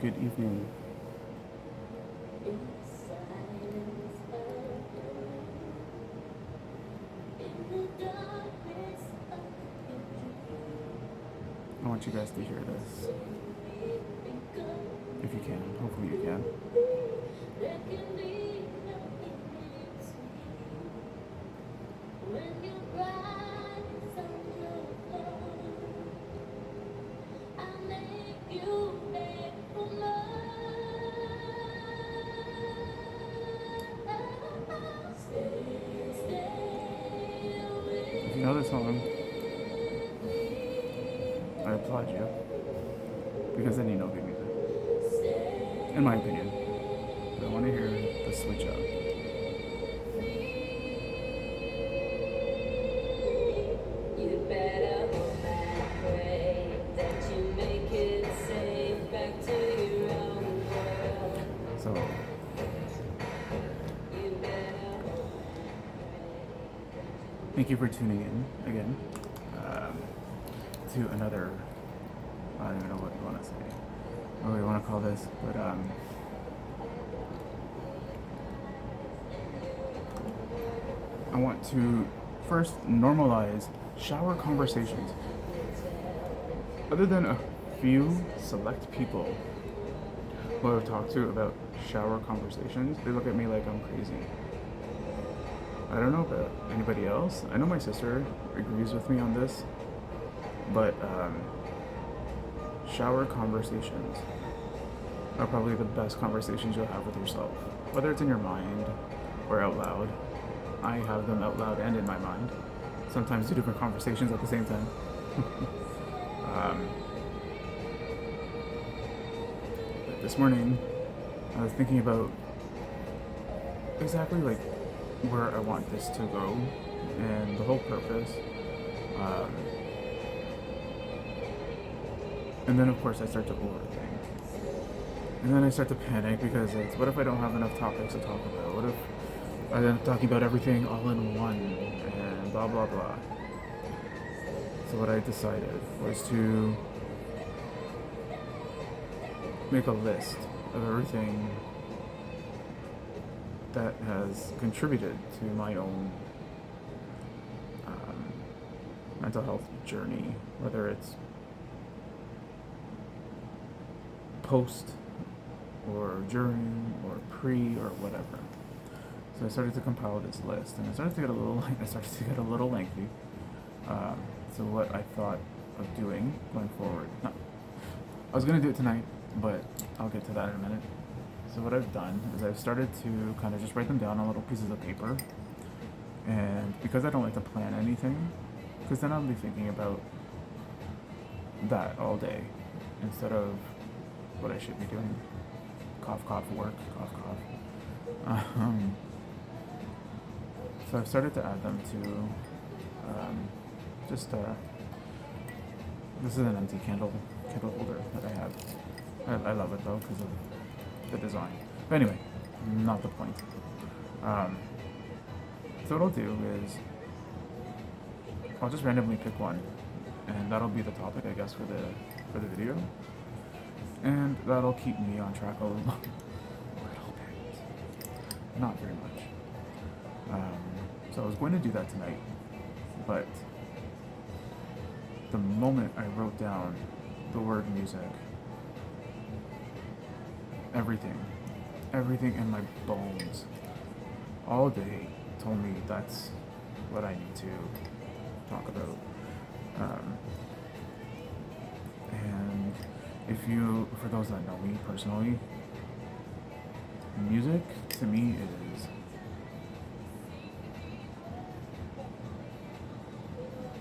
Good evening. I want you guys to hear this. If you can. Hopefully you can. If you know the song, I applaud you. Because then you know good music. In my opinion. But I want to hear the switch up. So, thank you for tuning in again to another, I don't even know what you want to say, what you want to call this, but I want to first normalize shower conversations. Other than a few select people who I've talked to about shower conversations, they look at me like I'm crazy. I don't know about anybody else. I know my sister agrees with me on this, but shower conversations are probably the best conversations you'll have with yourself, whether it's in your mind or out loud. I have them out loud and in my mind. Sometimes do different conversations at the same time. But this morning, I was thinking about exactly like where I want this to go and the whole purpose. And then of course I start to overthink. And then I start to panic because it's, what if I don't have enough topics to talk about? What if I end up talking about everything all in one and blah blah blah. So what I decided was to make a list of everything that has contributed to my own mental health journey, whether it's post or during or pre or whatever. So I started to compile this list, and it started to get a little lengthy. So what I thought of doing going forward, I was gonna do it tonight, but I'll get to that in a minute. So what I've done is I've started to kind of just write them down on little pieces of paper, and because I don't like to plan anything, because then I'll be thinking about that all day instead of what I should be doing. Cough, cough, work, cough, cough. So I've started to add them to this is an empty candle holder that I have. I love it though because of the design. But anyway, not the point. So what I'll do is I'll just randomly pick one, and that'll be the topic, I guess, for the video, and that'll keep me on track a little bit. Not very much. So I was going to do that tonight, but the moment I wrote down the word music, everything in my bones all day told me that's what I need to talk about. And for those that know me personally, music to me is,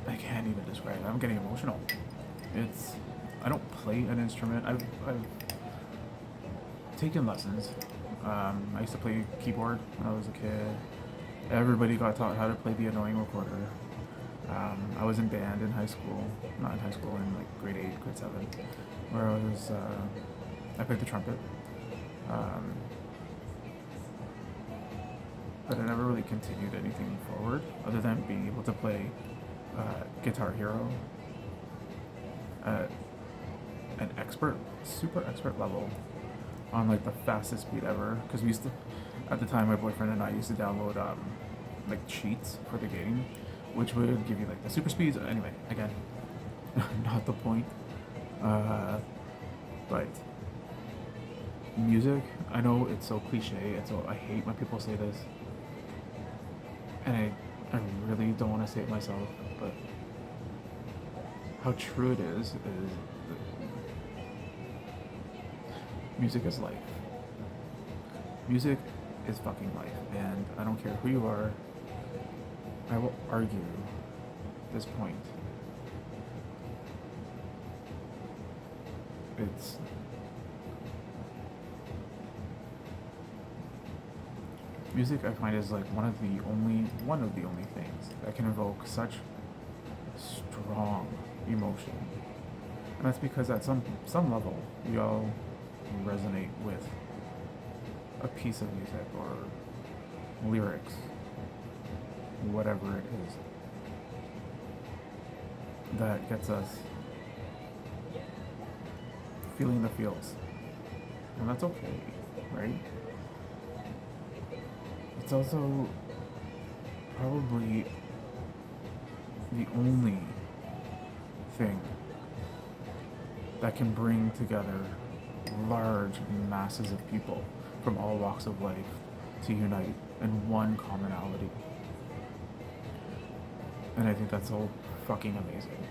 I can't even describe it. I'm getting emotional. I don't play an instrument. I've taken lessons. I used to play keyboard when I was a kid. Everybody got taught how to play the annoying recorder. I was in band in high school, not in high school, in like grade 8, grade 7, where I played the trumpet. But I never really continued anything forward other than being able to play Guitar Hero at an super expert level on like the fastest speed ever. Because we used to, at the time, my boyfriend and I used to download like cheats for the game, which would give you like the super speeds. Anyway, again, not the point. But music, I know it's so cliche, and so I hate when people say this, and I really don't want to say it myself, but how true it is music is life. Music is fucking life, and I don't care who you are, I will argue this point. It's music, I find, is like one of the only things that can evoke such strong emotion. And that's because at some level we all resonate with a piece of music or lyrics, whatever it is, that gets us feeling the feels. And that's okay, right? It's also probably the only thing that can bring together large masses of people from all walks of life to unite in one commonality. And I think that's so fucking amazing,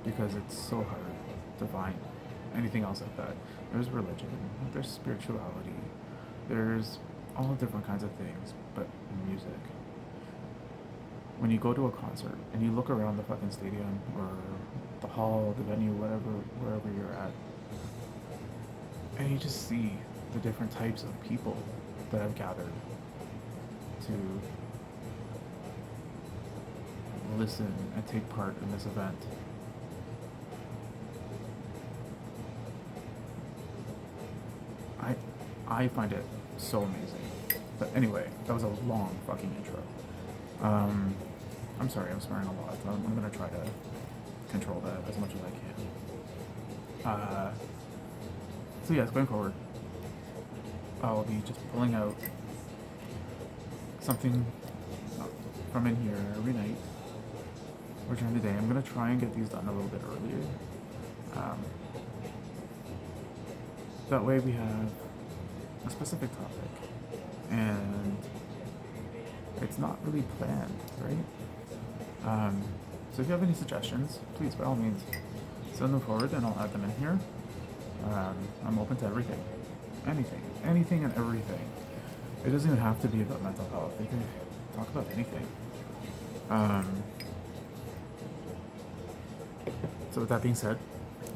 because it's so hard to find anything else like that. There's religion, there's spirituality, there's all different kinds of things, but music. When you go to a concert and you look around the fucking stadium or the hall, the venue, wherever you're at, and you just see the different types of people that have gathered to listen and take part in this event. I find it so amazing. But anyway, that was a long fucking intro. I'm sorry, I'm swearing a lot. I'm gonna try to control that as much as I can. So yes, going forward, I'll be just pulling out something from in here every night or during the day. I'm gonna try and get these done a little bit earlier. That way we have a specific topic, and it's not really planned, right? So if you have any suggestions, please, by all means, send them forward and I'll add them in here. I'm open to everything. Anything and everything. It doesn't even have to be about mental health. We can talk about anything. So with that being said,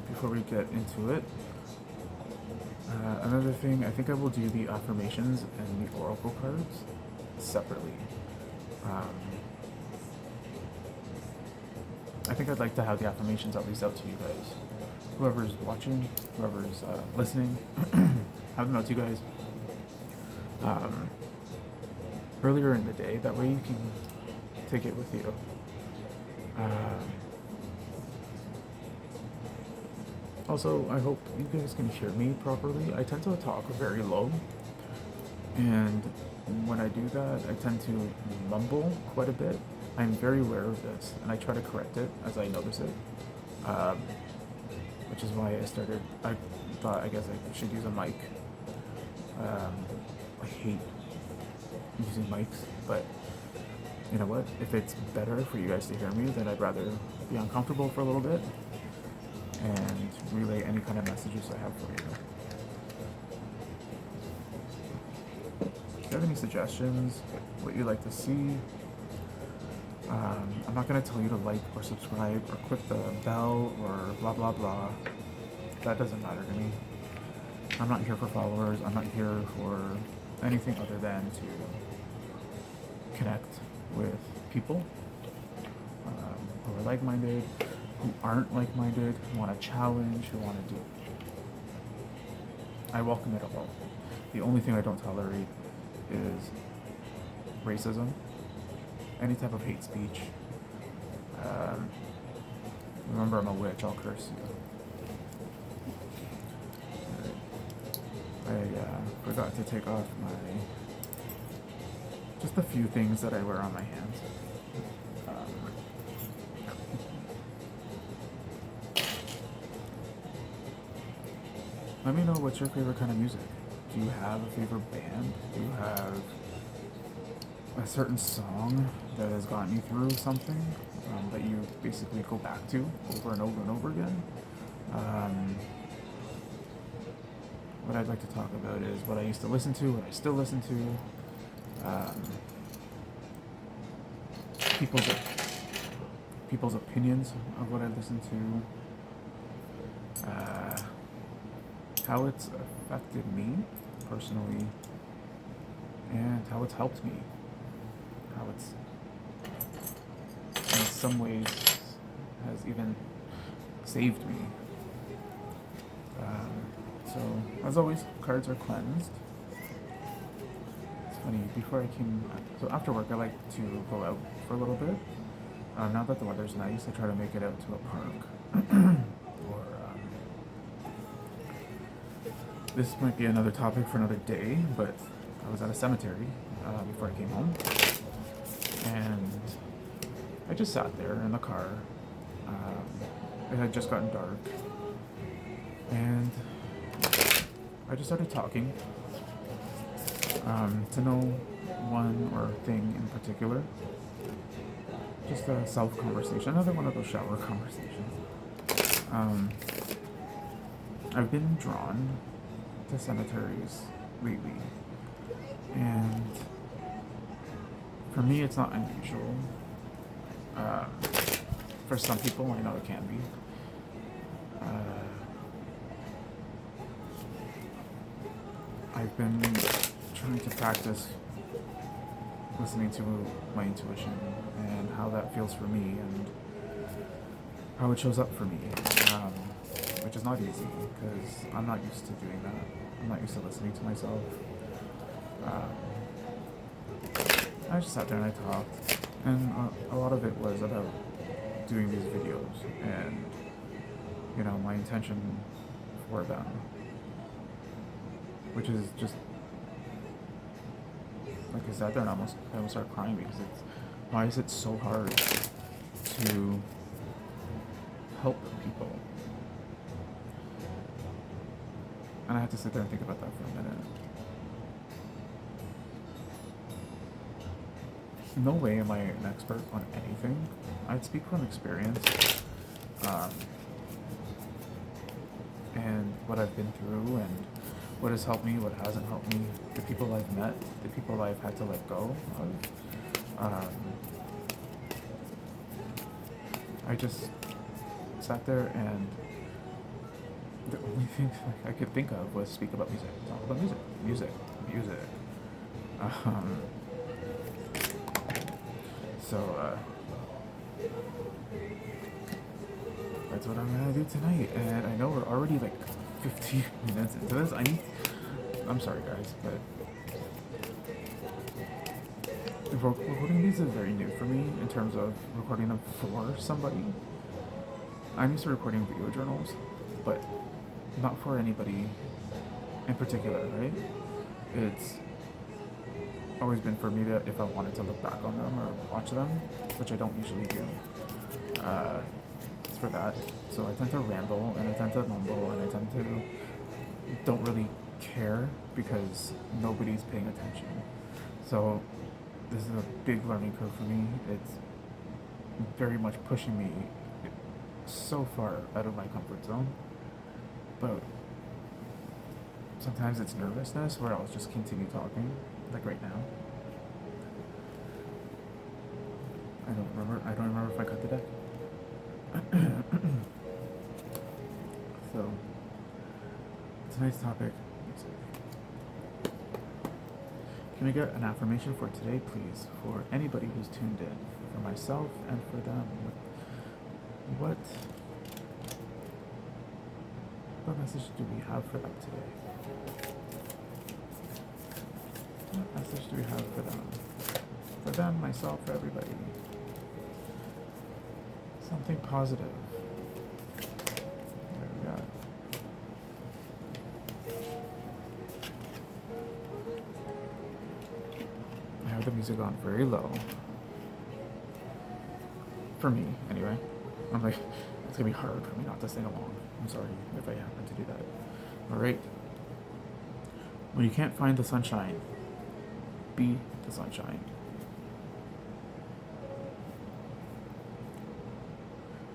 before we get into it, another thing, I think I will do the affirmations and the oracle cards separately. I think I'd like to have the affirmations at least out to you guys. Whoever's watching, whoever's listening, have them out to you guys earlier in the day. That way you can take it with you. Also, I hope you guys can hear me properly. I tend to talk very low, and when I do that, I tend to mumble quite a bit. I'm very aware of this, and I try to correct it as I notice it, which is why I thought I guess I should use a mic. I hate using mics, but you know what? If it's better for you guys to hear me, then I'd rather be uncomfortable for a little bit and relay any kind of messages I have for you. If you have any suggestions, what you'd like to see, I'm not going to tell you to like or subscribe or click the bell or blah blah blah. That doesn't matter to me. I'm not here for followers. I'm not here for anything other than to connect with people who are like-minded, who aren't like-minded, who want to challenge, who want to do. I welcome it all. The only thing I don't tolerate is racism, any type of hate speech. Remember, I'm a witch, I'll curse you. I forgot to take off just a few things that I wear on my hands. Um, Let me know what's your favorite kind of music. Do you have a favorite band? Do you have a certain song that has gotten you through something that you basically go back to over and over and over again? Um, what I'd like to talk about is what I used to listen to, what I still listen to, people's people's opinions of what I listen to, how it's affected me personally, and how it's helped me, how it's in some ways has even saved me. So, as always, cards are cleansed. It's funny, so after work I like to go out for a little bit. Now that the weather's nice, I try to make it out to a park. Or, this might be another topic for another day, but I was at a cemetery before I came home. And I just sat there in the car. It had just gotten dark. And I just started talking to no one or thing in particular. Just a self-conversation, another one of those shower conversations. I've been drawn to cemeteries lately, and for me it's not unusual. For some people, I know it can be. I've been trying to practice listening to my intuition and how that feels for me and how it shows up for me, which is not easy because I'm not used to doing that. I'm not used to listening to myself. I just sat there and I talked, and a lot of it was about doing these videos and, my intention for them, which is just, like I sat there and I almost started crying because why is it so hard to help people? And I had to sit there and think about that for a minute. No way am I an expert on anything. I'd speak from experience, and what I've been through and what has helped me, what hasn't helped me, the people I've met, the people I've had to let go of. I just sat there and the only thing I could think of was speak about music, talk about music. So that's what I'm gonna do tonight, and I know we're already like 15 minutes into this. I'm sorry guys, but recording these is very new for me in terms of recording them for somebody. I'm used to recording video journals, but not for anybody in particular, right? It's always been for me to, if I wanted to look back on them or watch them, which I don't usually do, it's for that. So I tend to ramble and I tend to mumble and I tend to don't really care because nobody's paying attention. So this is a big learning curve for me. It's very much pushing me so far out of my comfort zone. But sometimes it's nervousness where I'll just continue talking, like right now. I don't remember if I cut the deck. So tonight's topic. Can we get an affirmation for today, please, for anybody who's tuned in, for myself and for them? What message do we have for them today? What message do we have for them? For them, myself, for everybody. Something positive. There we go. the music on very low. For me, anyway. I'm like, it's gonna be hard for me not to sing along. I'm sorry if I happen to do that. Alright. When you can't find the sunshine, be the sunshine.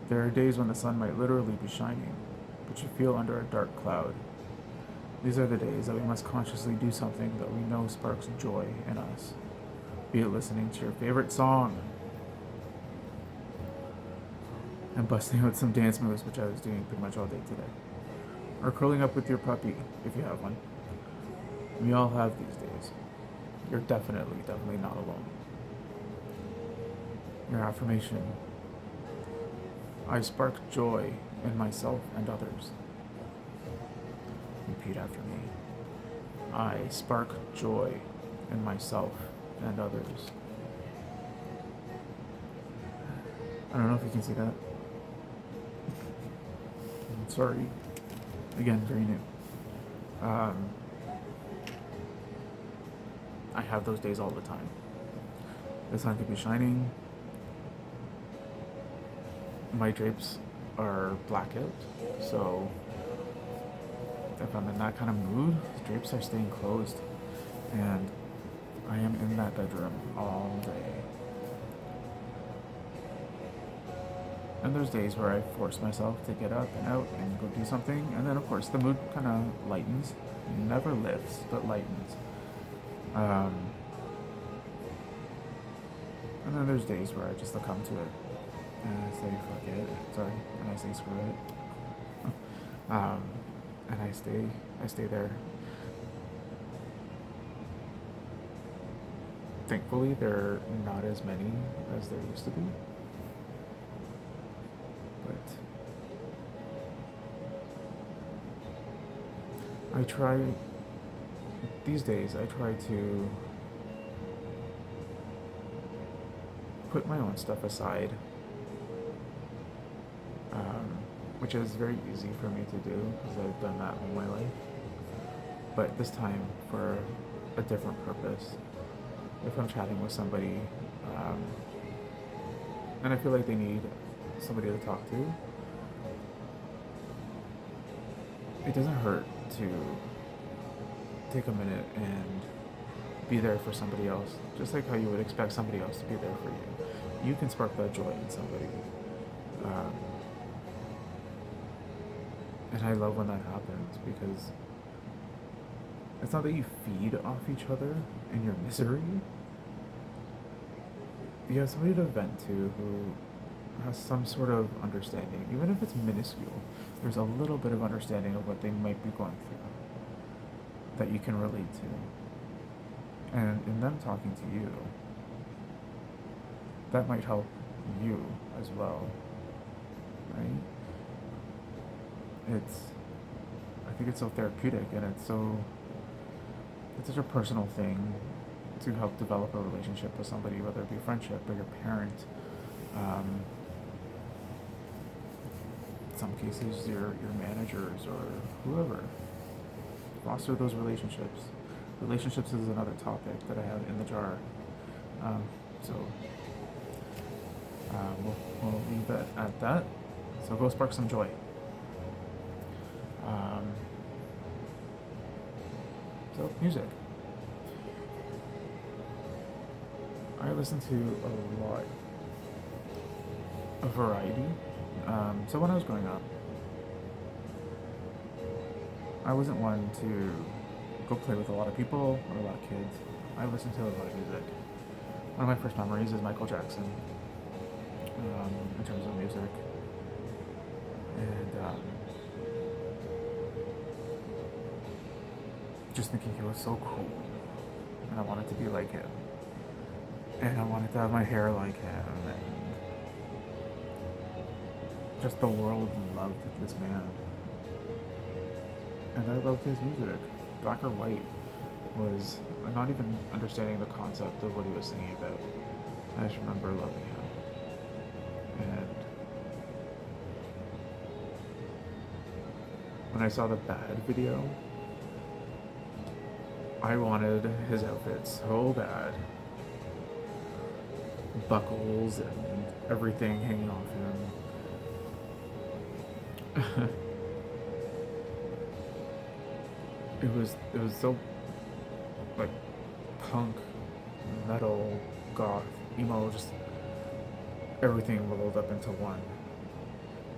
There are days when the sun might literally be shining, but you feel under a dark cloud. These are the days that we must consciously do something that we know sparks joy in us. Be it listening to your favorite song and busting out some dance moves, which I was doing pretty much all day today. Or curling up with your puppy, if you have one. We all have these days. You're definitely not alone. Your affirmation. I spark joy in myself and others. Repeat after me. I spark joy in myself and others. I don't know if you can see that. I'm sorry. Again, very new. I have those days all the time. The sun could be shining. My drapes are blackout, so if I'm in that kind of mood, the drapes are staying closed, and I am in that bedroom all day. And there's days where I force myself to get up and out and go do something, and then of course the mood kind of lightens. Never lifts, but lightens. And then there's days where I just succumb to it, and I say fuck it, sorry, and I say screw it, and I stay there. Thankfully, there are not as many as there used to be, but these days I try to put my own stuff aside, which is very easy for me to do because I've done that all my life, but this time for a different purpose. If I'm chatting with somebody, and I feel like they need somebody to talk to, it doesn't hurt to take a minute and be there for somebody else, just like how you would expect somebody else to be there for you. You can spark that joy in somebody. And I love when that happens, because it's not that you feed off each other in your misery. You have somebody to vent to who has some sort of understanding, even if it's minuscule. There's a little bit of understanding of what they might be going through that you can relate to. And in them talking to you, that might help you as well, right? I think it's so therapeutic, and it's such a personal thing to help develop a relationship with somebody, whether it be a friendship or your parent. In some cases, your managers or whoever. Foster those relationships. Relationships is another topic that I have in the jar. We'll leave it at that. So go spark some joy. So music. I listen to a lot of variety. So when I was growing up, I wasn't one to go play with a lot of people or a lot of kids. I listened to a lot of music. One of my first memories is Michael Jackson, in terms of music. And just thinking he was so cool, and I wanted to be like him, and I wanted to have my hair like him, and just the world loved this man, and I loved his music. Black or White was not even understanding the concept of what he was singing about. I just remember loving him, and when I saw the Bad video, I wanted his outfit so bad. buckles and everything hanging off him. It was so like punk, metal, goth, emo, just everything rolled up into one.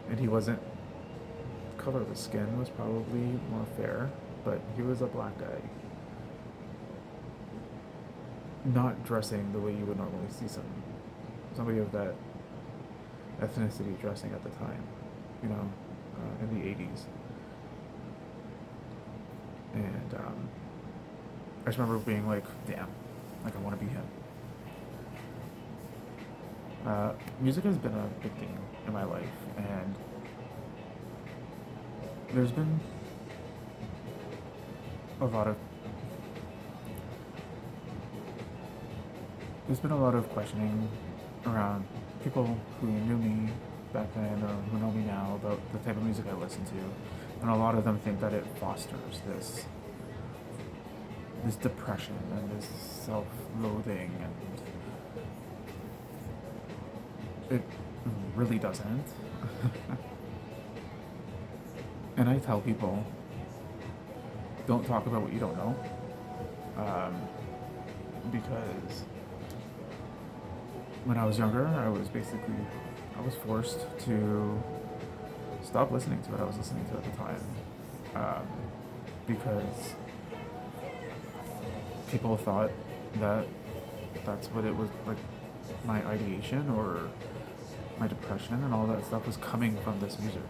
And he wasn't, color of his skin was probably more fair, but he was a black guy. Not dressing the way you would normally see somebody of that ethnicity dressing at the time, in the 80s. And I just remember being like, damn, like I want to be him. Music has been a big thing in my life, and there's been a lot of questioning around people who knew me back then or who know me now about the type of music I listen to, and a lot of them think that it fosters this depression and this self-loathing, and it really doesn't. And I tell people, don't talk about what you don't know, because when I was younger, I was forced to stop listening to what I was listening to at the time, because people thought that that's what it was, like my ideation or my depression and all that stuff was coming from this music.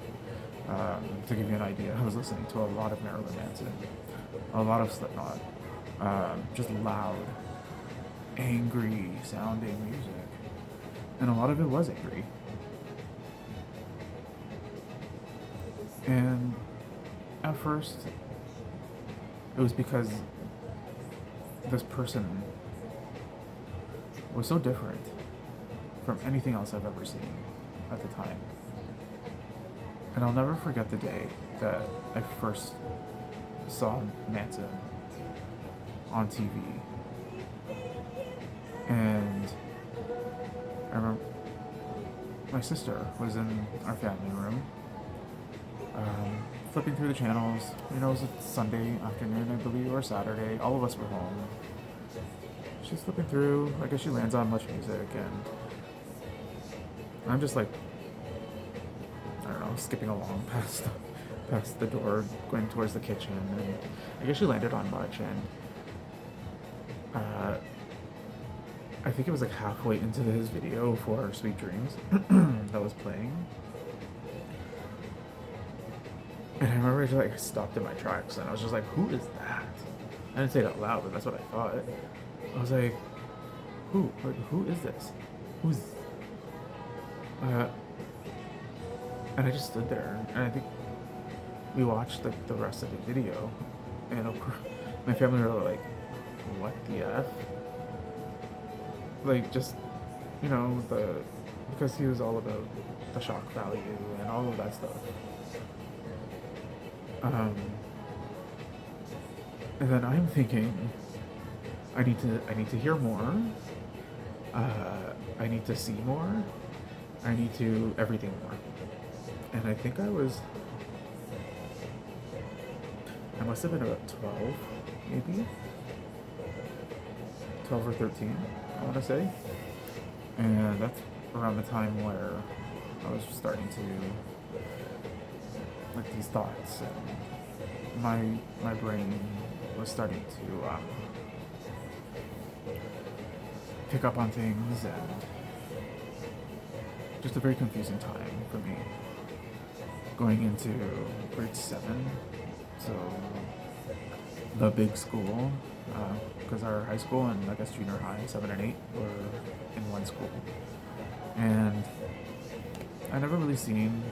To give you an idea, I was listening to a lot of Marilyn Manson, a lot of Slipknot, just loud, angry sounding music, and a lot of it was angry. And at first, it was because this person was so different from anything else I've ever seen at the time. And I'll never forget the day that I first saw Manson on TV. And I remember my sister was in our family room, flipping through the channels. It was a Sunday afternoon, I believe, or Saturday. All of us were home. She's flipping through. I guess she lands on Much Music, and I'm just like, I don't know, skipping along past the door, going towards the kitchen, and I guess she landed on Much, and I think it was like halfway into his video for Sweet Dreams that was playing. And I remember I just like stopped in my tracks, and I was just like, who is that? I didn't say it out loud, but that's what I thought. I was like, who? Like, who is this? Who's... and I just stood there, and I think we watched the rest of the video, and of course, my family were like, what the F? Like, just, because he was all about the shock value and all of that stuff. And then I'm thinking, I need to hear more. I need to see more. I need to everything more. And I think I must have been about 12, maybe 12 or 13, I want to say. And that's around the time where I was starting to, like, these thoughts, and my brain was starting to pick up on things, and just a very confusing time for me going into grade 7, so the big school, because our high school and I guess junior high, 7 and 8, were in one school, and I never really seen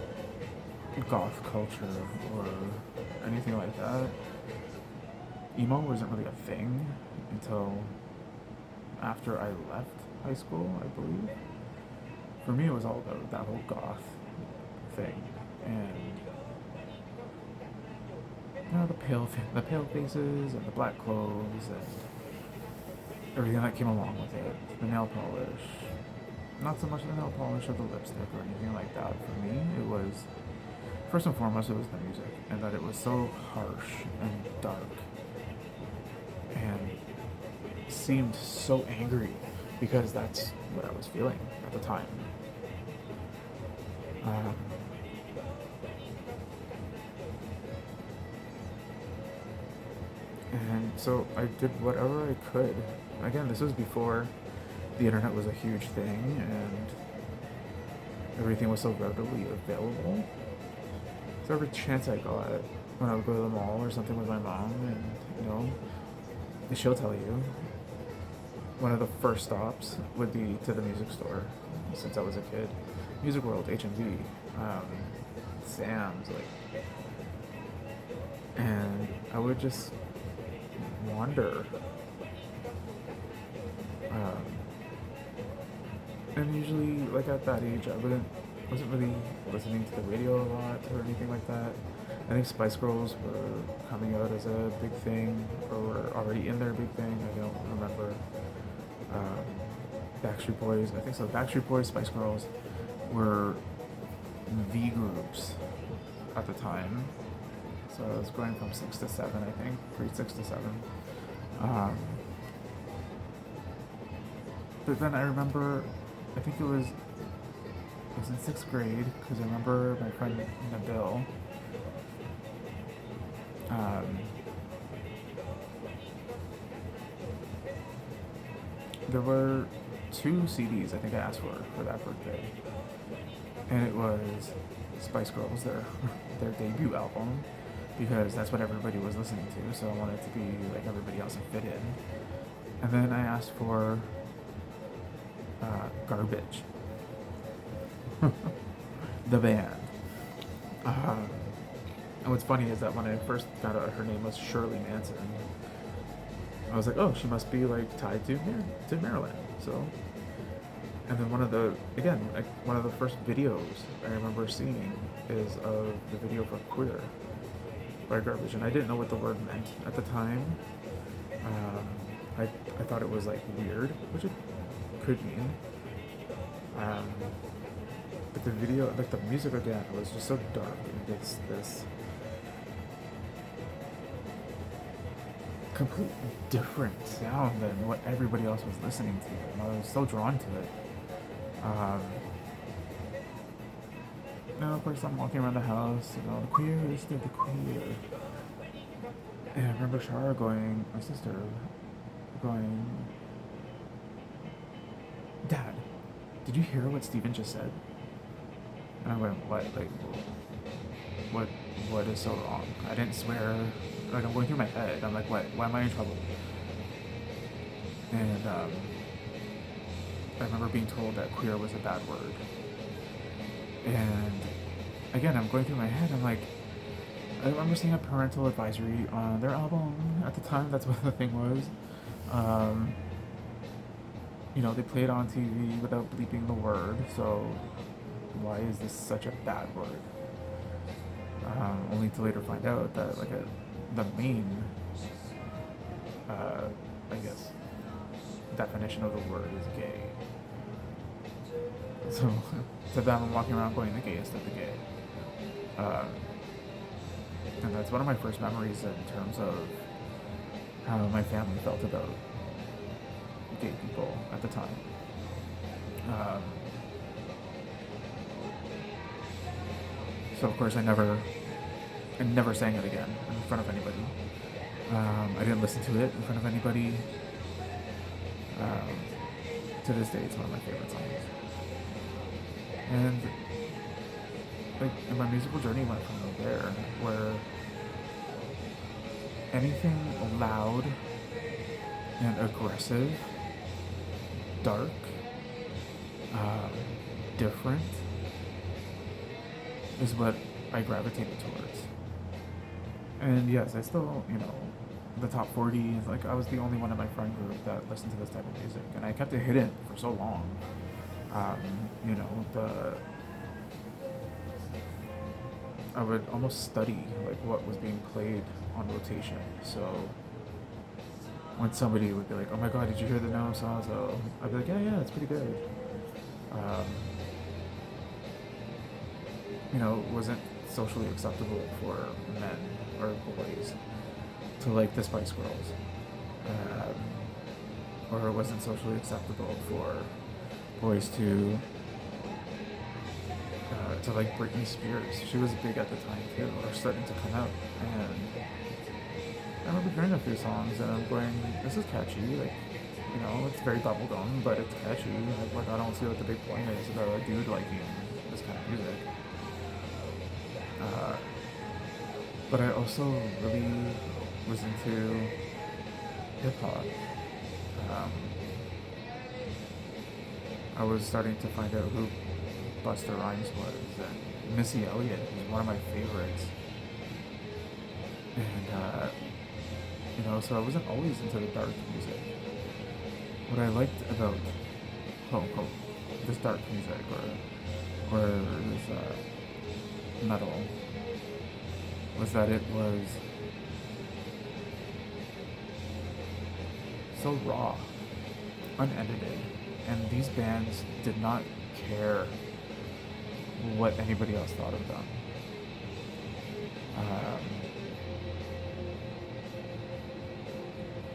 goth culture or anything like that. Emo wasn't really a thing until after I left high school, I believe. For me, it was all about that whole goth thing, and the pale faces and the black clothes and everything that came along with it, the nail polish, not so much the nail polish or the lipstick or anything like that. For me, it was first and foremost it was the music, and that it was so harsh and dark, and seemed so angry because that's what I was feeling at the time. Um, and so I did whatever I could. Again, this was before the internet was a huge thing and everything was so readily available. So every chance I got, when I would go to the mall or something with my mom, and she'll tell you, one of the first stops would be to the music store. Since I was a kid, Music World, HMV, Sam's, like, and I would just wander. Um, and usually, like at that age, wasn't really listening to the radio a lot or anything like that. I think Spice Girls were coming out as a big thing, or were already in their big thing. I don't remember. Um, Backstreet Boys, I think so. Backstreet Boys, Spice Girls were the groups at the time. So I was going from 6 to 7, I think, grade 6 to 7. But then I remember, I think it was in 6th grade, because I remember my friend Nabil, there were 2 CDs I think I asked for that birthday. And it was Spice Girls, their debut album, because that's what everybody was listening to, so I wanted to be like everybody else and fit in. And then I asked for Garbage, the band. And what's funny is that when I first found out her name was Shirley Manson, I was like, oh, she must be like tied to Maryland. So, and then one of the first videos I remember seeing is of the video for Queer by Garbage, and I didn't know what the word meant at the time. I thought it was like weird, which it could mean. But the video, like the music again, was just so dark, and it's this completely different sound than what everybody else was listening to, and I was so drawn to it. Now, of course, I'm walking around the house, the Queer is the Queer. And I remember Shara my sister, going, Dad, did you hear what Steven just said? And I went, what? Like, what is so wrong? I didn't swear. Like, I'm going through my head. I'm like, what? Why am I in trouble? And I remember being told that queer was a bad word. And again, I'm going through my head. I'm like, I remember seeing a parental advisory on their album at the time. That's what the thing was. They play it on TV without bleeping the word. So why is this such a bad word? Only to later find out that the main, I guess, definition of the word is gay. So to them, I'm walking around going the gayest of the gay. And that's one of my first memories in terms of how my family felt about gay people at the time. So of course I never sang it again in front of anybody. I didn't listen to it in front of anybody. To this day, it's one of my favorite songs. And my musical journey went from there, where anything loud and aggressive, dark, different, is what I gravitated towards. And yes, I still, the top 40 is I was the only one in my friend group that listened to this type of music, and I kept it hidden for so long. I would almost study what was being played on rotation. So when somebody would be like, "Oh my God, did you hear the no so?" I'd be like, "Yeah, it's pretty good." um, wasn't socially acceptable for men or boys to like the Spice Girls, or it wasn't socially acceptable for boys to like Britney Spears. She was big at the time too, or starting to come out. And I remember hearing a few songs, and I'm going, "This is catchy." Like, it's very bubblegum, but it's catchy. Like, I don't see what the big point is about a dude liking this kind of music. Uh, but I also really was into hip hop. Um, I was starting to find out who Busta Rhymes was, and Missy Elliott was one of my favorites. And so I wasn't always into the dark music. What I liked about quote unquote this dark music or this metal was that it was so raw, unedited, and these bands did not care what anybody else thought of them.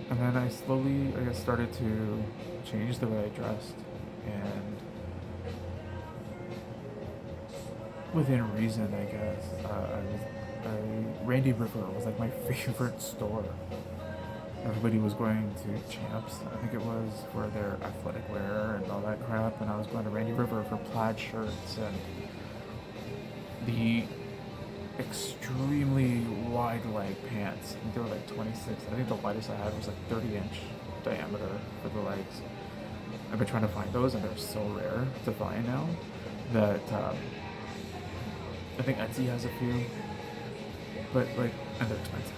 And then I slowly, I guess, started to change the way I dressed, and within reason, I guess, Randy River was like my favorite store. Everybody was going to Champs, I think it was, for their athletic wear and all that crap, and I was going to Randy River for plaid shirts and the extremely wide leg pants. I think they were like 26. I think the widest I had was like 30-inch diameter for the legs. I've been trying to find those, and they're so rare to find now that I think Etsy has a few, but and they're expensive.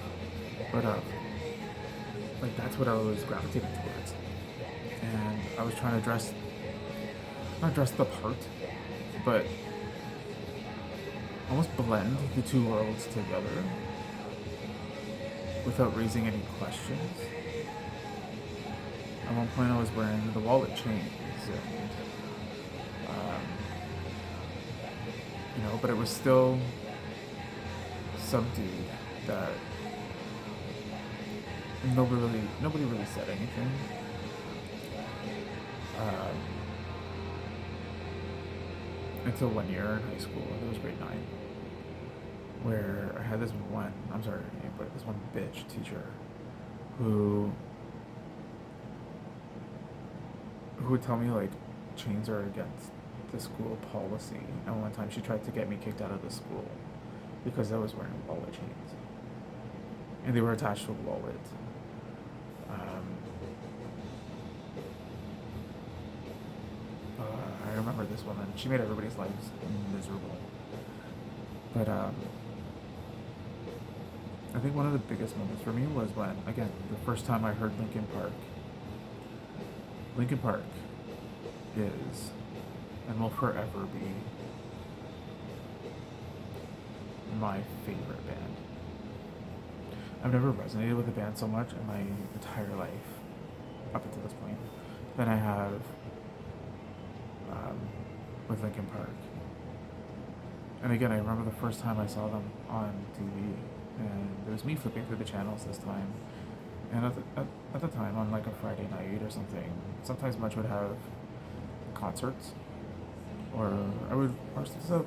But that's what I was gravitating towards, and I was trying to not dress the part, but almost blend the two worlds together without raising any questions. At one point I was wearing the wallet chains and but it was still subdued, that nobody really said anything. Until one year in high school, I think it was grade 9, where I had this one, I'm sorry, but this one bitch teacher who would tell me like chains are against the school policy. And one time she tried to get me kicked out of the school because I was wearing wallet chains, and they were attached to a wallet. I remember this woman. She made everybody's lives miserable. But I think one of the biggest moments for me was when, again, the first time I heard Linkin Park. Linkin Park is, and will forever be, my favorite band. I've never resonated with a band so much in my entire life, up until this point, than I have with Linkin Park. And again, I remember the first time I saw them on TV, and it was me flipping through the channels this time. And at the time, on like a Friday night or something, sometimes Much would have concerts, or I would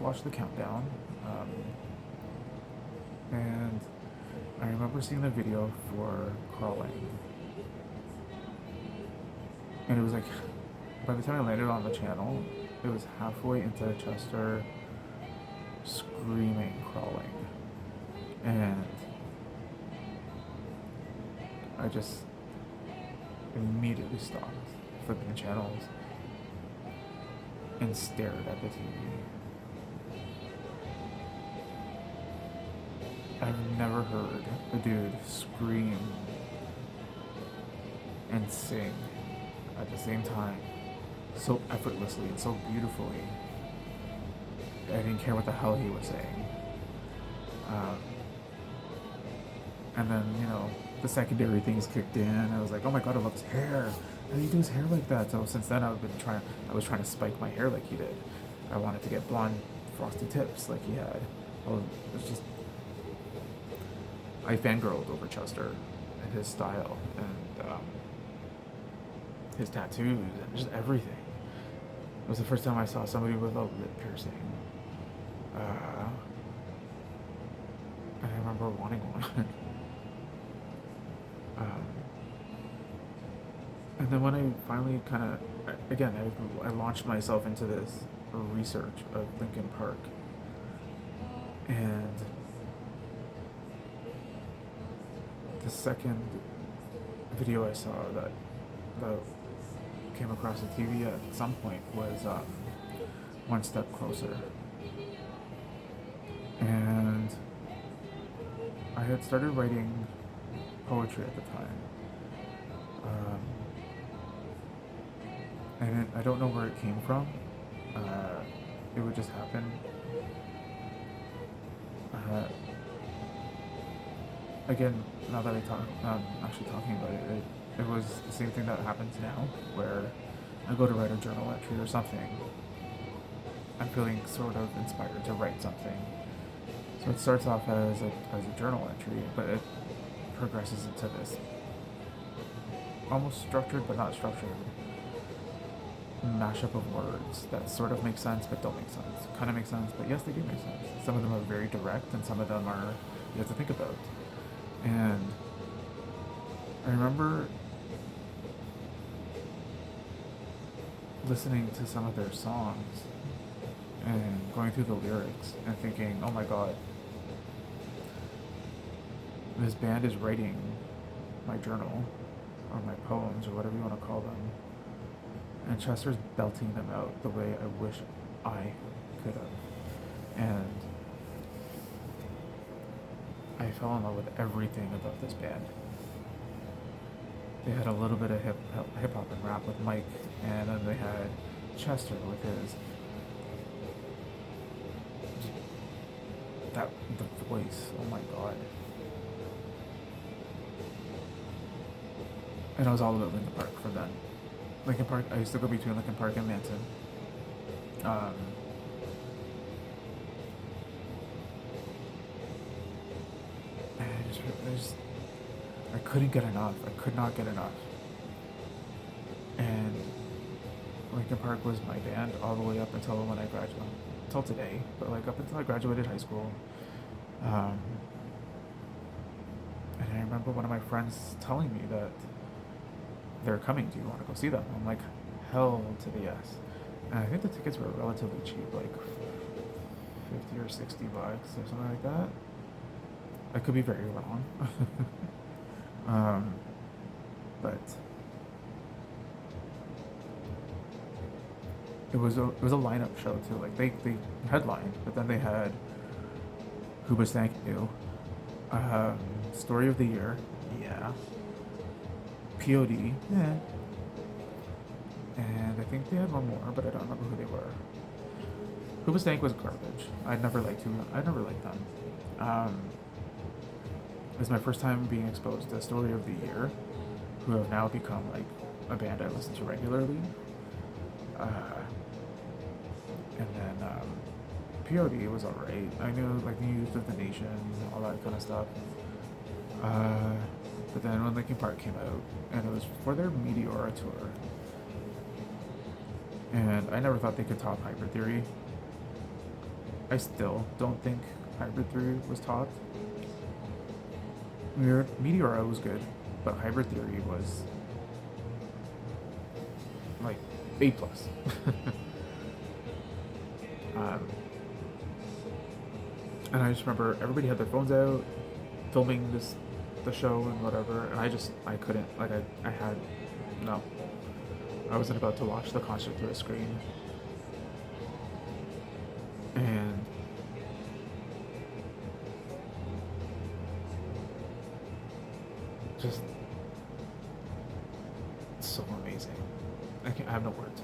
watch the countdown. And I remember seeing the video for Crawling, and it was like, by the time I landed on the channel, it was halfway into Chester screaming Crawling, and I just immediately stopped flipping the channels and stared at the TV. I've never heard a dude scream and sing at the same time so effortlessly and so beautifully. I didn't care what the hell he was saying. And then, the secondary things kicked in. I was like, oh my god, I love his hair. how do you do his hair like that? So since then I was trying to spike my hair like he did. I wanted to get blonde frosty tips like he had. Well, it's just, I fangirled over Chester and his style and his tattoos and just everything. It was the first time I saw somebody with a lip piercing. And I remember wanting one. um, and then when I finally kind of, again, I launched myself into this research of Linkin Park. And the second video I saw that came across the TV at some point was One Step Closer. And I had started writing poetry at the time. And I don't know where it came from. It would just happen. Again, now that I'm actually talking about it, it was the same thing that happens now, where I go to write a journal entry or something. I'm feeling sort of inspired to write something. So it starts off as a journal entry, but it progresses into this almost structured but not structured mashup of words that sort of make sense but don't make sense. Kind of make sense, but yes, they do make sense. Some of them are very direct, and some of them are you have to think about. And I remember listening to some of their songs and going through the lyrics and thinking, oh my god, this band is writing my journal or my poems or whatever you want to call them, and Chester's belting them out the way I wish I could have. And I fell in love with everything about this band. They had a little bit of hip hop and rap with Mike, and then they had Chester with his the voice. Oh my god! And it was all about Linkin Park from then. Linkin Park. I used to go between Linkin Park and Manson. And I couldn't get enough. I could not get enough. And Linkin Park was my band all the way up until when I graduated, until today. But like up until I graduated high school. And I remember one of my friends telling me that they're coming. Do you want to go see them? I'm like, hell to the yes. And I think the tickets were relatively cheap, like 50 or 60 bucks or something like that. I could be very wrong. But it was a lineup show too. Like they headlined, but then they had Hoobastank New, Story of the Year, yeah, POD, yeah, and I think they had one more, but I don't remember who they were. Hoobastank was garbage. I never liked them. It was my first time being exposed to Story of the Year, who have now become like a band I listen to regularly. And then POD was alright. I knew like the Youth of the Nation, all that kind of stuff. But then when Linkin Park came out, and it was for their Meteora tour, and I never thought they could top Hybrid Theory. I still don't think Hybrid Theory was topped. Meteora was good, but Hybrid Theory was like A+. And I just remember everybody had their phones out, filming the show and whatever, and I couldn't, like no. I wasn't about to watch the concert through a screen. And just so amazing. I have no words.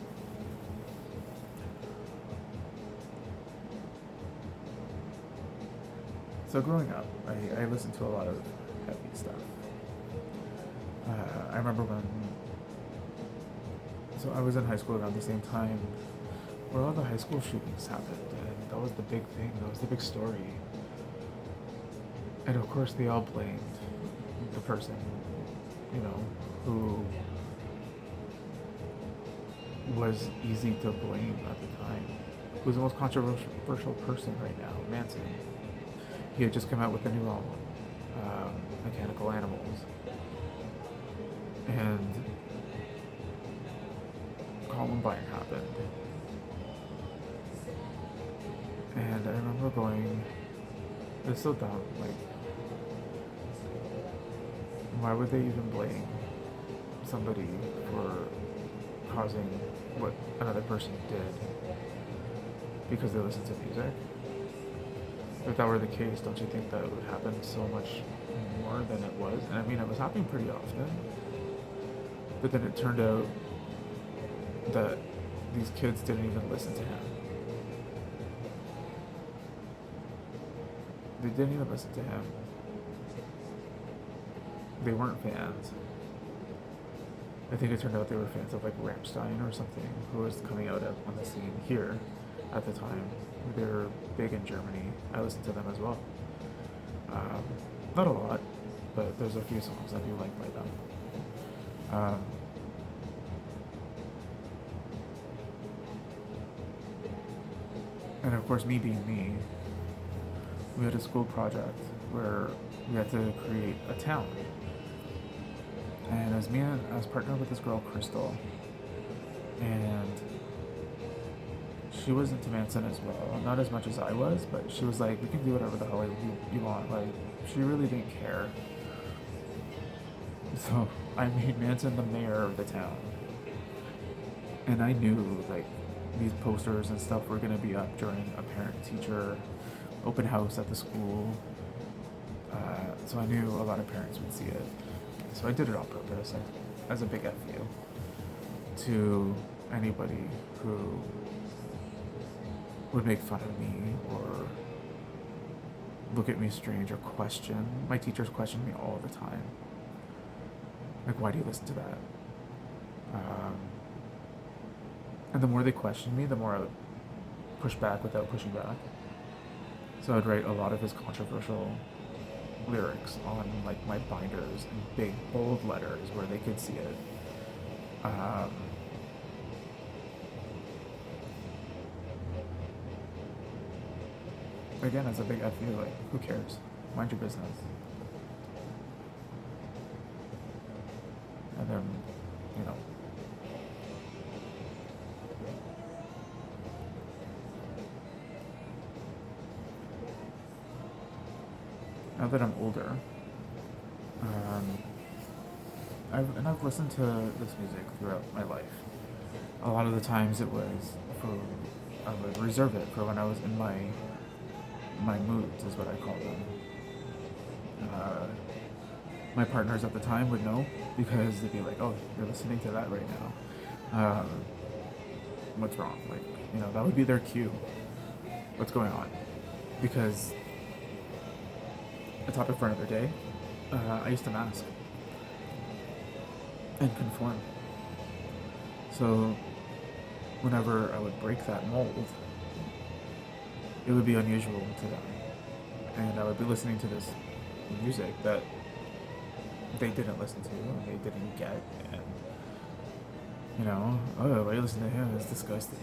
So growing up, I listened to a lot of heavy stuff. I remember when So I was in high school around the same time where all the high school shootings happened, and that was the big thing. That was the big story. And of course, they all blamed the person, you know, who was easy to blame at the time. Who's the most controversial person right now? Manson. He had just come out with a new album, Mechanical Animals, and Columbine happened. And I remember going, it's so dumb, like, why would they even blame somebody for causing what another person did because they listened to music? If that were the case, don't you think that it would happen so much more than it was? And I mean, it was happening pretty often. But then it turned out that these kids didn't even listen to him. They didn't even listen to him. They weren't fans. I think it turned out they were fans of like Rammstein or something, who was coming out on the scene here at the time. They were big in Germany. I listened to them as well. Not a lot, but there's a few songs I do like by them. And of course, me being me, we had a school project where we had to create a town. And it was me and I was partnered with this girl, Crystal, and she was into Manson as well. Not as much as I was, but she was like, we can do whatever the hell you want. Like, she really didn't care. So I made Manson the mayor of the town. And I knew, like, these posters and stuff were going to be up during a parent-teacher open house at the school. So I knew a lot of parents would see it. So I did it on purpose, as a big FU to anybody who would make fun of me or look at me strange or question. My teachers question me all the time. Like, why do you listen to that? And the more they questioned me, the more I would push back without pushing back. So I'd write a lot of his controversial lyrics on like my binders in big bold letters where they could see it. Again, as a big FU, like, who cares? Mind your business. And then, you know, now that I'm older, I've listened to this music throughout my life. A lot of the times it was I would reserve it for when I was in my moods, is what I call them. My partners at the time would know because they'd be like, "Oh, you're listening to that right now. What's wrong?" Like, you know, that would be their cue. What's going on? Because a topic for another day. I used to mask and conform. So whenever I would break that mold, it would be unusual to them. And I would be listening to this music that they didn't listen to and they didn't get. And, you know, oh, why you listen to him? It's disgusting.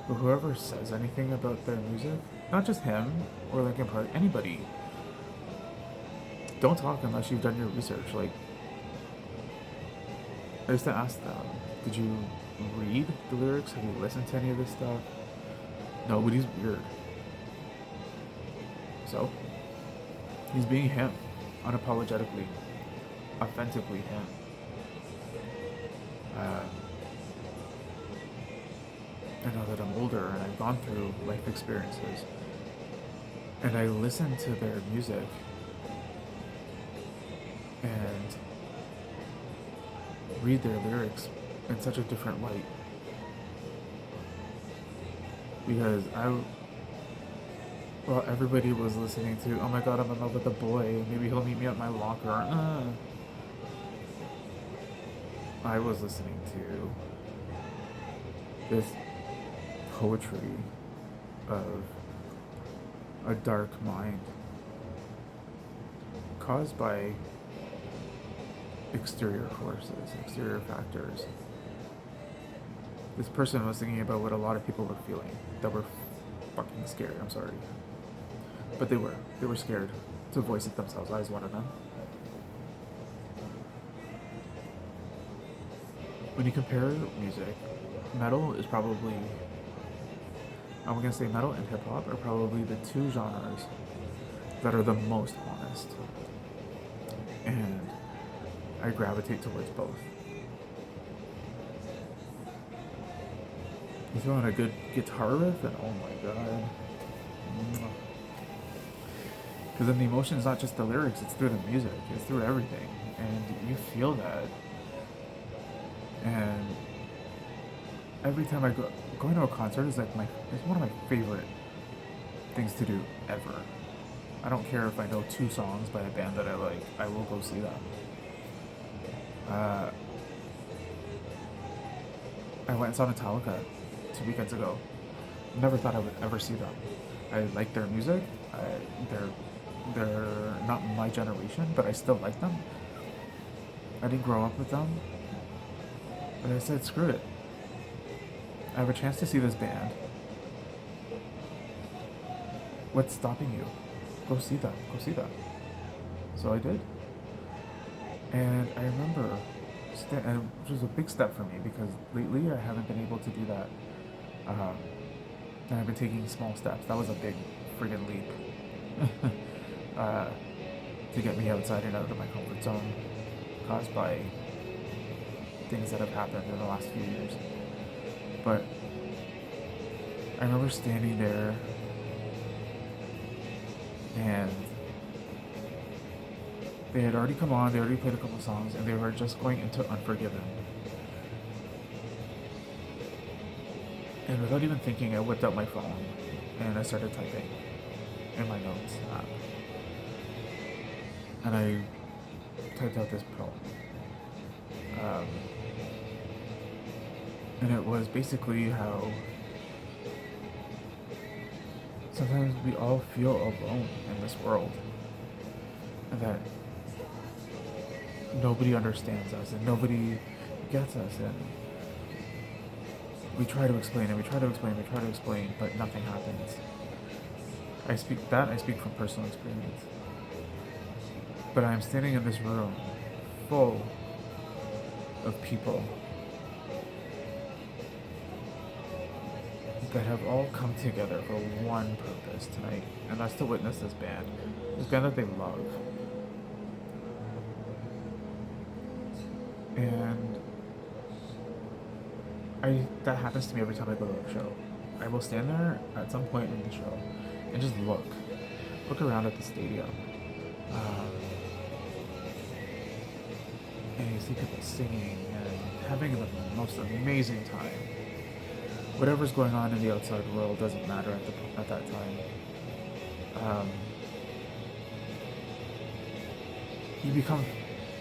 But whoever says anything about their music, not just him or Linkin Park, anybody, don't talk unless you've done your research. Like, I used to ask them, did you read the lyrics? Have you listened to any of this stuff? No, but he's weird. So, he's being him, unapologetically, authentically him. I know that I'm older and I've gone through life experiences, and I listen to their music and read their lyrics in such a different light, Well, everybody was listening to, oh my god, I'm in love with a boy. Maybe he'll meet me at my locker. I was listening to this poetry of a dark mind caused by exterior forces, exterior factors. This person was thinking about what a lot of people were feeling, that were fucking scared. I'm sorry. But they were. They were scared to voice it themselves. I was one of them. When you compare music, metal is probably, I'm gonna say metal and hip hop are probably the two genres that are the most honest. And I gravitate towards both. You throw in a good guitar riff, and oh my god. Because then the emotion is not just the lyrics, it's through the music, it's through everything. And you feel that. And every time I go, going to a concert is like it's one of my favorite things to do ever. I don't care if I know 2 songs by a band that I like, I will go see them. I went and saw Metallica 2 weekends ago. Never thought I would ever see them. I like their music. They're not my generation, but I still like them. I didn't grow up with them, but I said, screw it. I have a chance to see this band. What's stopping you? Go see them. Go see them. So I did. And I remember, and which was a big step for me because lately I haven't been able to do that. And I've been taking small steps. That was a big friggin' leap to get me outside and out of my comfort zone caused by things that have happened in the last few years. But I remember standing there and they had already come on, they already played a couple songs, and they were just going into Unforgiven. And without even thinking, I whipped out my phone and I started typing in my notes app. And I typed out this poem. And it was basically how sometimes we all feel alone in this world. And that nobody understands us and nobody gets us. And we try to explain and we try to explain and we try to explain, but nothing happens. I speak from personal experience. But I'm standing in this room full of people that have all come together for one purpose tonight, and that's to witness this band that they love. And that happens to me every time I go to a show. I will stand there at some point in the show and just look around at the stadium. And you see people singing and having the most amazing time. Whatever's going on in the outside world doesn't matter at that time. You become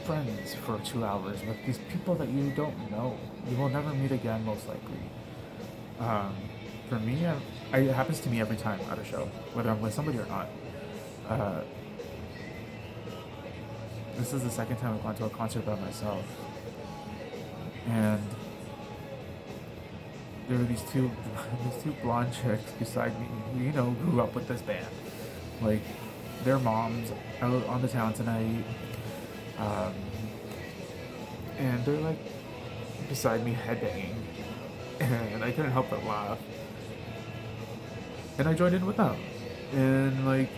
friends for 2 hours with these people that you don't know. You will never meet again, most likely. For me, it happens to me every time at a show, whether I'm with somebody or not. This is the second time I've gone to a concert by myself. And there were these two blonde chicks beside me who, grew up with this band. Like, their moms out on the town tonight. And they're like beside me headbanging. And I couldn't help but laugh. And I joined in with them. And like,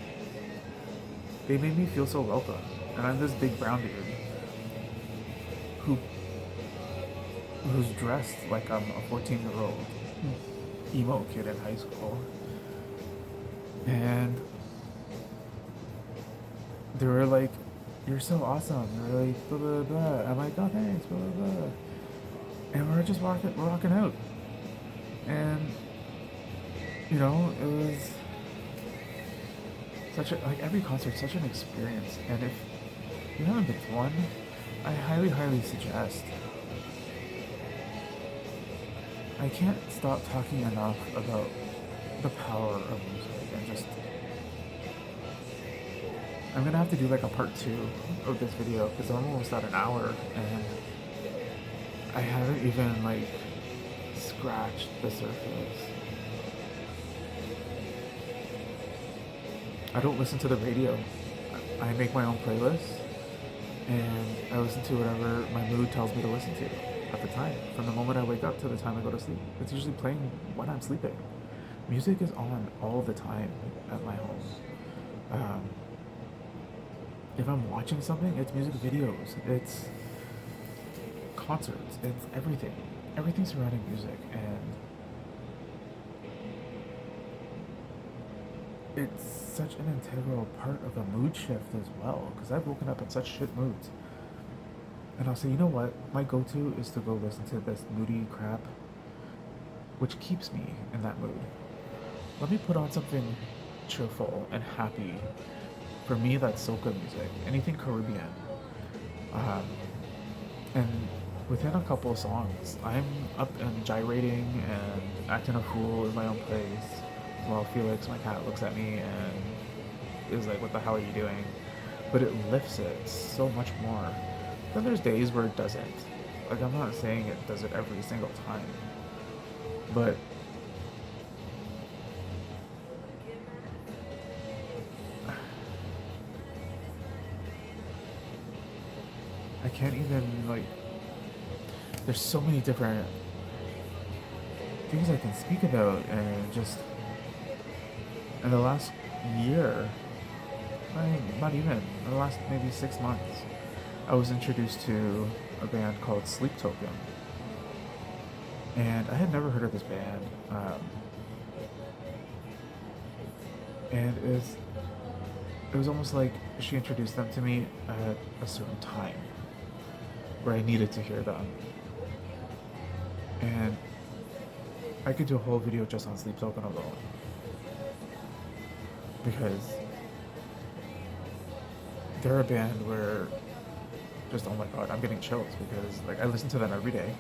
they made me feel so welcome. And I'm this big brown dude who's dressed like I'm a 14-year-old emo kid in high school. And they were like, "You're so awesome." They're like, blah, blah, blah. I'm like, "Oh, thanks, blah, blah, blah." And we're just rocking out. And, it was like every concert's such an experience, and if you haven't been to one, I highly, highly suggest. I can't stop talking enough about the power of music and just. I'm gonna have to do like a part two of this video because I'm almost at an hour and I haven't even like scratched the surface. I don't listen to the radio. I make my own playlists and I listen to whatever my mood tells me to listen to at the time. From the moment I wake up to the time I go to sleep. It's usually playing when I'm sleeping. Music is on all the time at my home. If I'm watching something, it's music videos, it's concerts, it's everything. Everything surrounding music, and it's such an integral part of a mood shift as well, because I've woken up in such shit moods. And I'll say, you know what? My go to is to go listen to this moody crap, which keeps me in that mood. Let me put on something cheerful and happy. For me, that's soca music, anything Caribbean. And within a couple of songs, I'm up and gyrating and acting a fool in my own place while Felix, my cat, looks at me and is like, what the hell are you doing? But it lifts it so much more. Then there's days where it doesn't. Like, I'm not saying it does it every single time, but I can't even, like, there's so many different things I can speak about, and just in the last year, not even, in the last maybe 6 months, I was introduced to a band called Sleep Token. And I had never heard of this band. And it was almost like she introduced them to me at a certain time where I needed to hear them. And I could do a whole video just on Sleep Token alone. Because they're a band where just, oh my god, I'm getting chills because like I listen to them every day.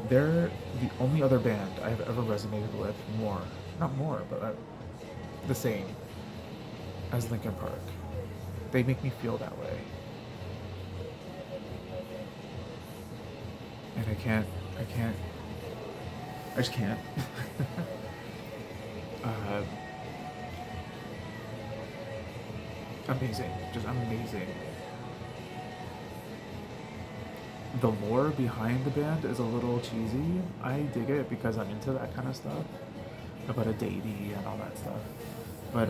They're the only other band I've ever resonated with more, not more, but the same as Linkin Park. They make me feel that way. And I just can't. Amazing, just amazing. The lore behind the band is a little cheesy. I dig it because I'm into that kind of stuff, about a deity and all that stuff. But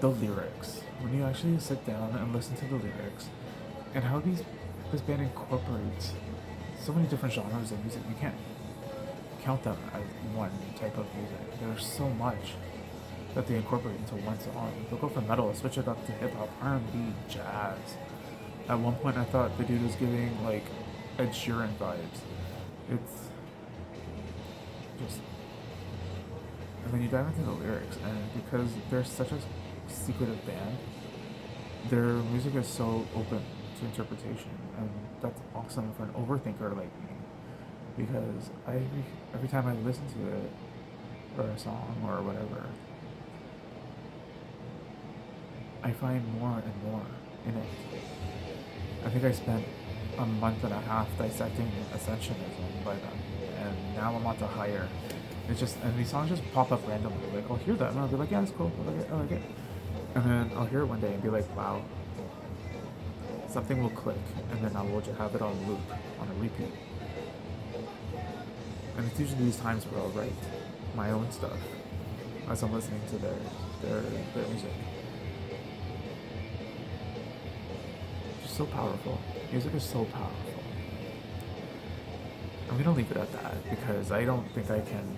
the lyrics, when you actually sit down and listen to the lyrics, and how this band incorporates so many different genres of music, you can't count them as one type of music. There's so much that they incorporate into one song. They'll go from metal, switch it up to hip hop, R&B, jazz. At one point, I thought the dude was giving like Ed Sheeran vibes. It's just, and then you dive into the lyrics, and because they're such a secretive band, their music is so open to interpretation, and that's awesome for an overthinker like me. Because every time I listen to it, or a song or whatever, I find more and more in it. I think I spent a month and a half dissecting Ascensionism by then, and now I'm on to Higher. It's just, and these songs just pop up randomly. Like, I'll hear them, and I'll be like, yeah, it's cool, I like it. And then I'll hear it one day and be like, wow, something will click, and then I will just have it on loop, on a repeat. And it's usually these times where I'll write my own stuff as I'm listening to their music. Just so powerful. Music is so powerful. I'm gonna leave it at that because I don't think I can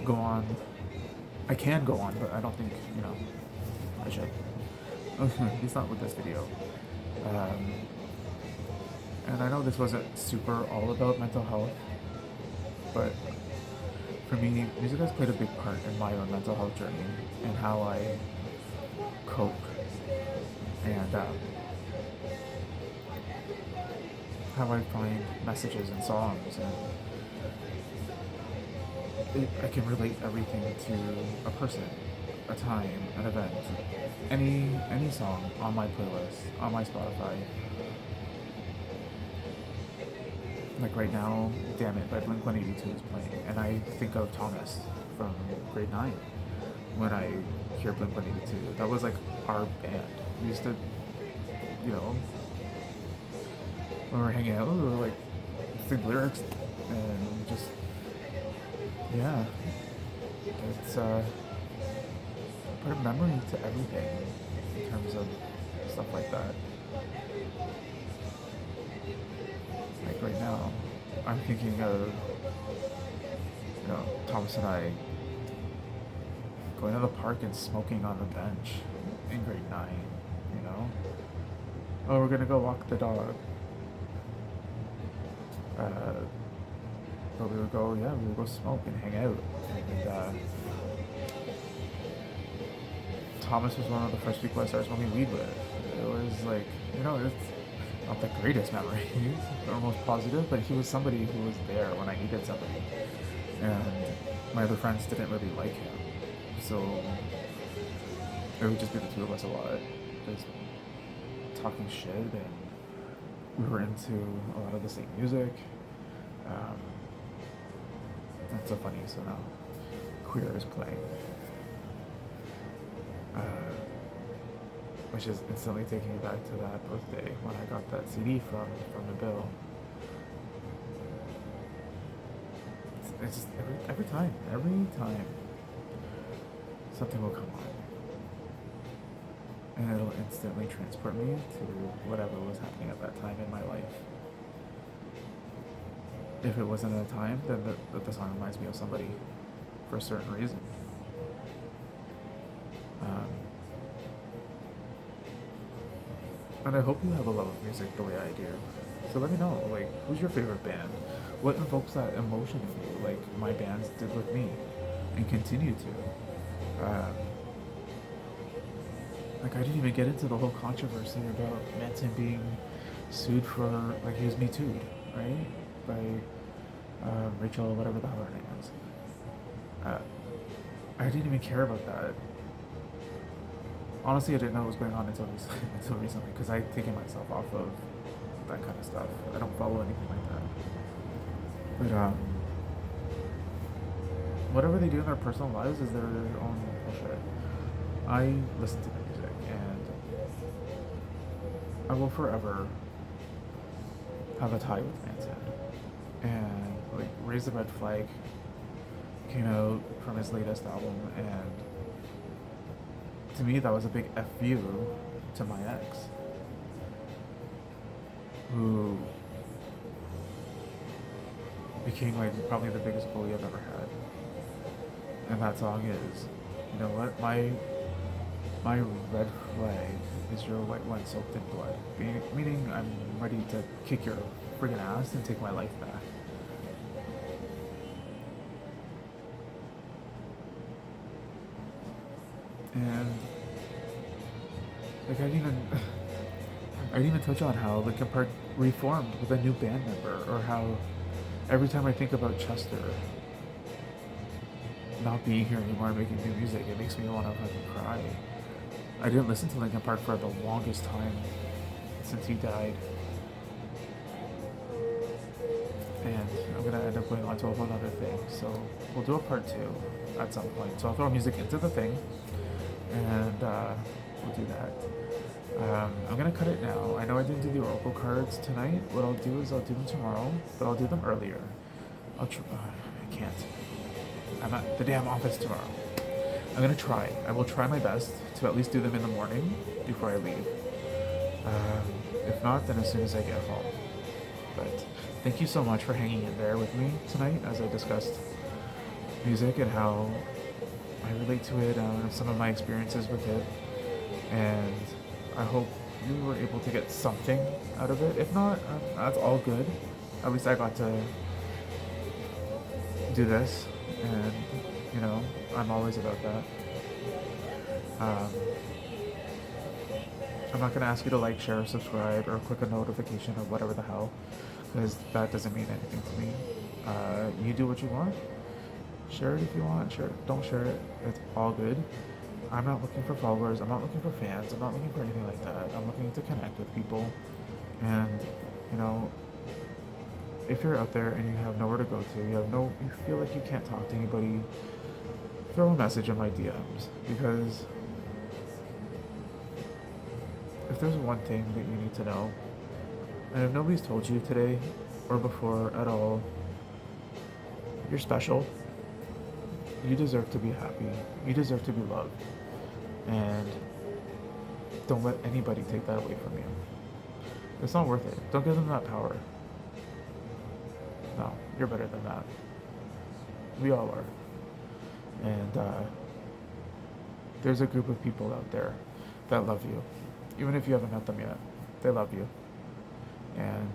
go on. I can go on, but I don't think, I should. At least not with this video. And I know this wasn't super all about mental health, but for me, music has played a big part in my own mental health journey and how I cope and how I find messages in songs, and I can relate everything to a person, a time, an event, any song on my playlist, on my Spotify. Like right now, Damn It by Blink-182 is playing, and I think of Thomas from grade 9 when I hear Blink-182. That was like our band. We used to, you know, when we were hanging out, we were like sing lyrics and just, yeah, it's put a memory to everything in terms of stuff like that. Like right now, I'm thinking of, Thomas and I going to the park and smoking on the bench in grade 9, you know? Oh, we're gonna go walk the dog. Uh, but we would go smoke and hang out. And Thomas was one of the first people I started smoking weed with. It was like, it's not the greatest memories or most positive, but he was somebody who was there when I needed somebody. And my other friends didn't really like him. So it would just be the two of us a lot, just talking shit, and we were into a lot of the same music. That's so funny. So now Queer is playing, which is instantly taking me back to that birthday when I got that CD from the bill. It's just every time something will come on, and it'll instantly transport me to whatever was happening at that time in my life. If it wasn't at a time, then the song reminds me of somebody for a certain reason. And I hope you have a love of music the way I do. So let me know, like, who's your favorite band? What invokes that emotion in you, like my bands did with me, and continue to. Like, I didn't even get into the whole controversy about Manson being sued for, like, he was Me Too'd, right? By Rachel, whatever the hell her name is. I didn't even care about that. Honestly, I didn't know what was going on until recently, because I've taken myself off of that kind of stuff. I don't follow anything like that. But whatever they do in their personal lives is their own bullshit. I listen to the music, and I will forever have a tie with Manson. And like, Raise the Red Flag came out from his latest album, and to me that was a big FU to my ex, who became like probably the biggest bully I've ever had. And that song is, you know what, my red flag is your white one soaked in blood. Meaning I'm ready to kick your friggin' ass and take my life back. And like I didn't even touch on how Linkin Park reformed with a new band member, or how every time I think about Chester not being here anymore and making new music, it makes me want to fucking cry. I didn't listen to Linkin Park for the longest time since he died. And I'm gonna end up going on to a whole other thing. So we'll do a part 2 at some point. So I'll throw music into the thing, and we'll do that. I'm gonna cut it now. I know I didn't do the Oracle cards tonight. What I'll do is I'll do them tomorrow, but I'll do them earlier. I can't. I'm at the damn office tomorrow. I'm gonna try. I will try my best to at least do them in the morning before I leave. If not, then as soon as I get home. But thank you so much for hanging in there with me tonight as I discussed music and how I relate to it, some of my experiences with it. And I hope you were able to get something out of it. If not, that's all good. At least I got to do this and you know, I'm always about that. Um, I'm not gonna ask you to like, share, or subscribe, or click a notification, or whatever the hell, because that doesn't mean anything to me. You do what you want. Share it if you want. Share it. Don't share it. It's all good. I'm not looking for followers. I'm not looking for fans. I'm not looking for anything like that. I'm looking to connect with people. And, you know, if you're out there and you have nowhere to go to, you feel like you can't talk to anybody, throw a message in my DMs. Because if there's one thing that you need to know, and if nobody's told you today or before at all, you're special. You deserve to be happy. You deserve to be loved. And don't let anybody take that away from you. It's not worth it. Don't give them that power. No, you're better than that. We all are. And there's a group of people out there that love you. Even if you haven't met them yet, they love you. And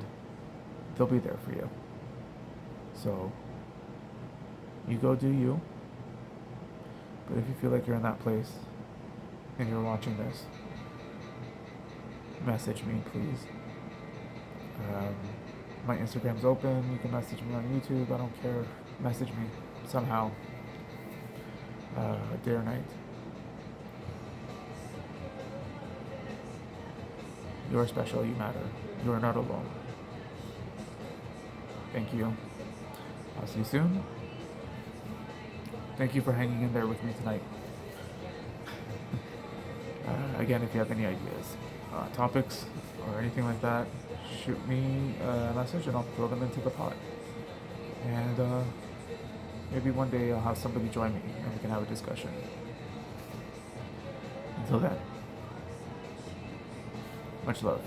they'll be there for you. So, you go do you. But if you feel like you're in that place and you're watching this, message me, please. My Instagram's open. You can message me on YouTube. I don't care. Message me somehow, day or night. You are special. You matter. You are not alone. Thank you. I'll see you soon. Thank you for hanging in there with me tonight. Again, if you have any ideas, topics, or anything like that, shoot me a message and I'll throw them into the pot. And maybe one day I'll have somebody join me and we can have a discussion. Until then, much love.